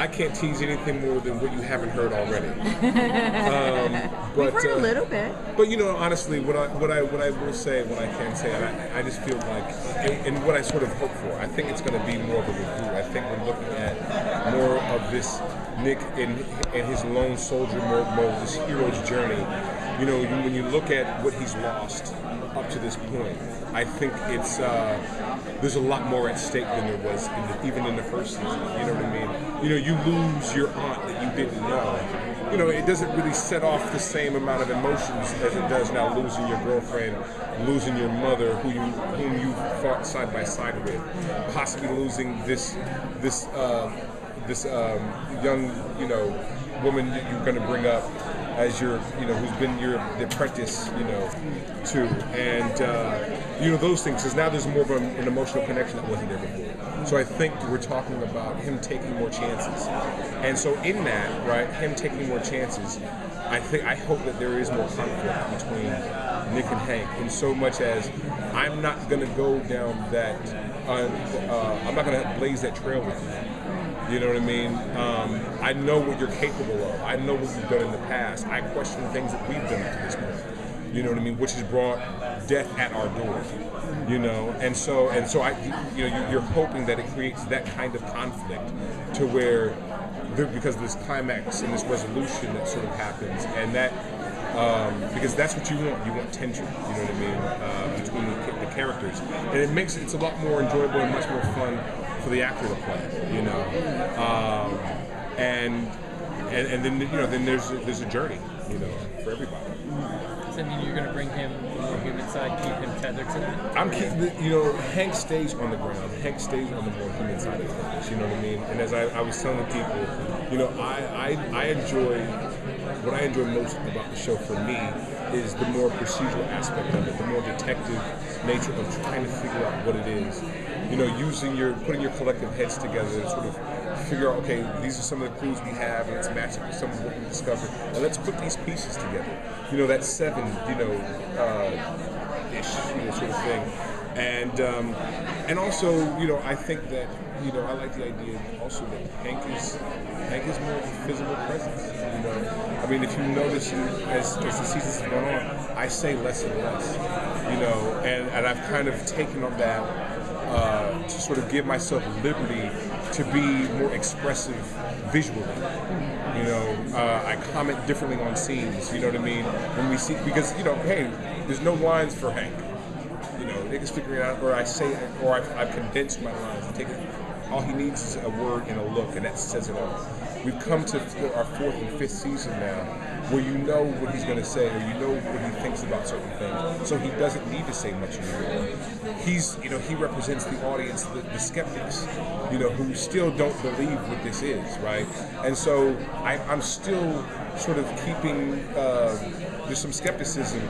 I can't tease anything more than what you haven't heard already. We've heard a little bit. But honestly, what I will say, what I can say, and I just feel like, and what I sort of hope for, I think it's going to be more of a review. I think we're looking at more of this Nick in his lone soldier mode, this hero's journey. When you look at what he's lost up to this point, I think it's there's a lot more at stake than there was even in the first season. You know what I mean? You lose your aunt that you didn't know. It doesn't really set off the same amount of emotions as it does now losing your girlfriend, losing your mother, whom you fought side by side with, possibly losing this young woman that you're going to bring up as your who's been the apprentice to, and those things, because now there's more of an emotional connection that wasn't there before. So I think we're talking about him taking more chances, and so in that, right, him taking more chances, I hope that there is more conflict between Nick and Hank, in so much as I'm not going to go down that I'm not going to blaze that trail with you. You know what I mean? I know what you're capable of. I know what you've done in the past. I question the things that we've done up to this point. You know what I mean? Which has brought death at our door. And so you're hoping that it creates that kind of conflict to where, because of this climax and this resolution that sort of happens, and that because that's what you want. You want tension. You know what I mean? Between the characters, and it's a lot more enjoyable and much more fun for the actor to play, and then there's a journey, for everybody. Does that mean you're going to bring him the more human side, keep him tethered to that? I'm keeping, Hank stays on the ground. Hank stays on the more human side of things. You know what I mean? And as I was telling people, I enjoy what I enjoy most about the show for me is the more procedural aspect of it, the more detective nature of trying to figure out what it is. Putting your collective heads together and sort of figure out, okay, these are some of the clues we have, and let's match it with some of what we discovered, and let's put these pieces together. That's 7, ish, sort of thing. And also, I think that, I like the idea also that Hank is more of a physical presence. I mean, if you notice as the seasons have gone on, I say less and less. And I've kind of taken on that. To sort of give myself liberty to be more expressive visually. I comment differently on scenes, you know what I mean? When we see, because, hey, there's no lines for Hank. Niggas figuring out, or I've condensed my lines. All he needs is a word and a look, and that says it all. We've come to our 4th and 5th season now, where you know what he's going to say, or you know what he thinks about certain things, so he doesn't need to say much anymore. He represents the audience, the skeptics, who still don't believe what this is, right? And so I'm still sort of keeping, there's some skepticism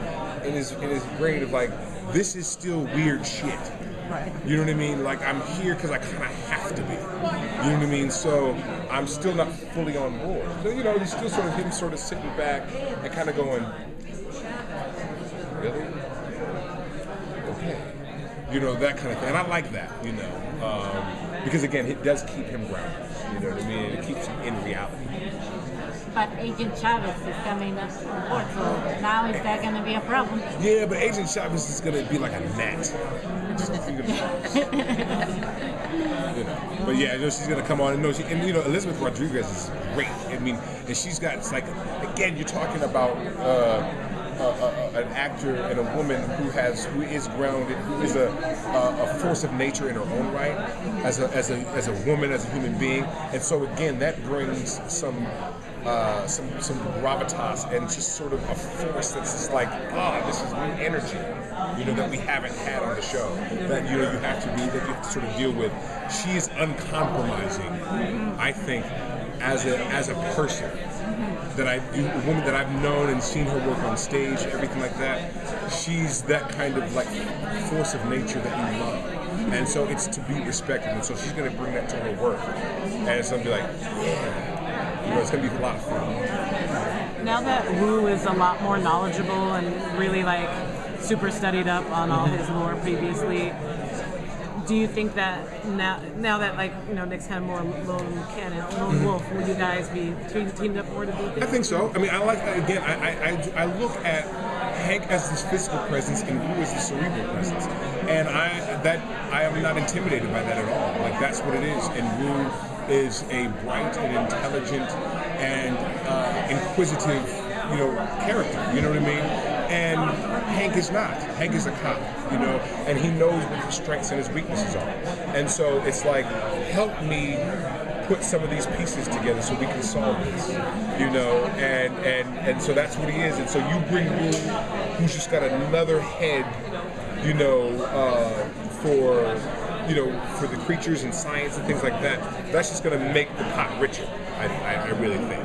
in his brain of like, this is still weird shit. Right. You know what I mean? Like, I'm here because I kind of have to be. You know what I mean? So I'm still not fully on board. So, he's still sort of him sort of sitting back and kind of going, really? Okay. That kind of thing. And I like that, because again, it does keep him grounded. You know what I mean? It keeps him in reality. But Agent Chavez is coming up on board, so now is that going to be a problem? Yeah, but Agent Chavez is going to be like a gnat. But yeah, she's going to come on, and Elizabeth Rodriguez is great. I mean, and she's got, it's like, again, you're talking about an actor and a woman who is grounded, who is a force of nature in her own right, as a woman, as a human being, and so again, that brings some gravitas and just sort of a force that's just like, this is new energy, that we haven't had on the show. That you have to sort of deal with. She is uncompromising, I think, as a person. A woman that I've known and seen her work on stage, everything like that. She's that kind of like force of nature that you love. And so it's to be respected. And so she's going to bring that to her work. And it's going to be like, yeah. It's going to be a lot of fun. Now that Wu is a lot more knowledgeable and really like super studied up on all his lore previously, do you think that now that like Nick's kind of more lone wolf, will you guys be teamed up more to do things? I think so. I mean, I like again. I look at Hank as this physical presence and Wu as the cerebral presence, and I am not intimidated by that at all. Like that's what it is. And Wu is a bright and intelligent and inquisitive, character. You know what I mean? And Hank is not. Hank is a cop, and he knows what his strengths and his weaknesses are. And so it's like, help me put some of these pieces together so we can solve this, and so that's what he is. And so you bring Wu, who's just got another head, for the creatures and science and things like that. That's just going to make the pot richer. I really think.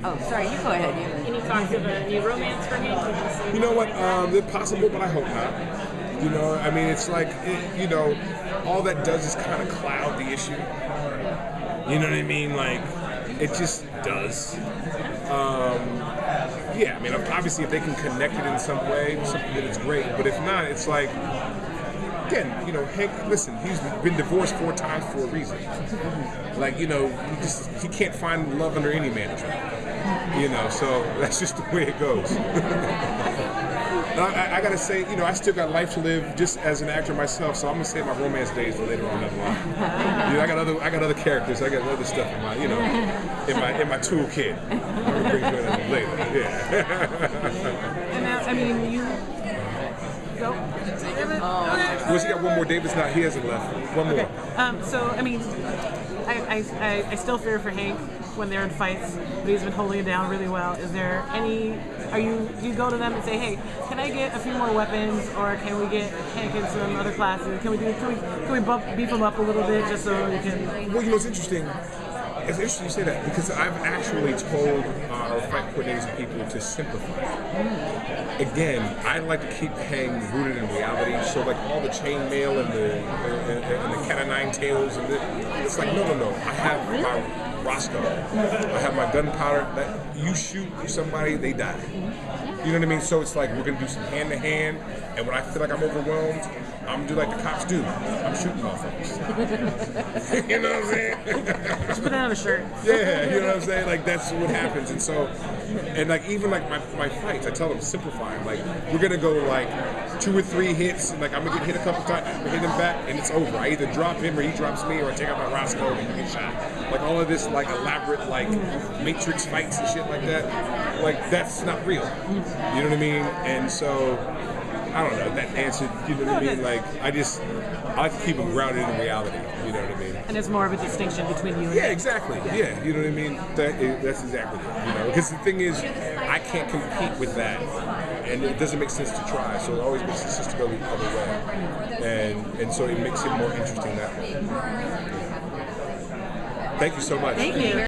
Oh, sorry, you go ahead. Any talks of a new romance for Hank? You know what? They're possible, but I hope not. I mean, it's like, all that does is kind of cloud the issue. You know what I mean? Like, it just does. Yeah, I mean, obviously, if they can connect it in some way, something that is great. But if not, it's like, again, Hank, listen, he's been divorced 4 times for a reason. Like, he can't find love under any management. So that's just the way it goes. I gotta say, I still got life to live just as an actor myself, so I'm gonna save my romance days for later on down the line. I got other characters, I got other stuff in my, in my toolkit. I'm gonna bring that later. Yeah. And now, I mean, you go. Well, she got one more. David's not. He hasn't left. One more. So I mean, I still fear for Hank when they're in fights, but he's been holding it down really well. Is there any? Do you go to them and say, hey, can I get a few more weapons, or can we get Hank in some other classes? Can we beef him up a little bit just so we can? Well, it's interesting. It's interesting you say that because I've actually told our fight coordinators people to simplify. Again, I like to keep Hank rooted in reality. So like all the chainmail and the cat of nine tails it's like no. I have my Roscoe. I have my gunpowder. That you shoot somebody, they die. You know what I mean? So it's like we're gonna do some hand to hand, and when I feel like I'm overwhelmed, I'm gonna do like the cops do. I'm shooting motherfuckers. You know what I'm saying? Just put that on a shirt. Yeah, you know what I'm saying? Like that's what happens. And so, and like even like my fights, I tell them simplify them. Like we're gonna go like 2 or 3 hits, and like I'm gonna get hit a couple times, I'm gonna hit him back, and it's over. I either drop him or he drops me, or I take out my Roscoe and he gets shot. Like all of this like elaborate like Matrix fights and shit like that. Like that's not real. You know what I mean? And so I don't know, that answered, you know what I mean? Like I like to keep them grounded in reality, you know what I mean? And it's more of a distinction between you and Yeah, exactly. Yeah, you know what I mean? That's exactly it. Because the thing is, I can't compete with that, and it doesn't make sense to try. So it always makes sense just to go the other way, and so it makes it more interesting that way. Thank you so much. Thank you.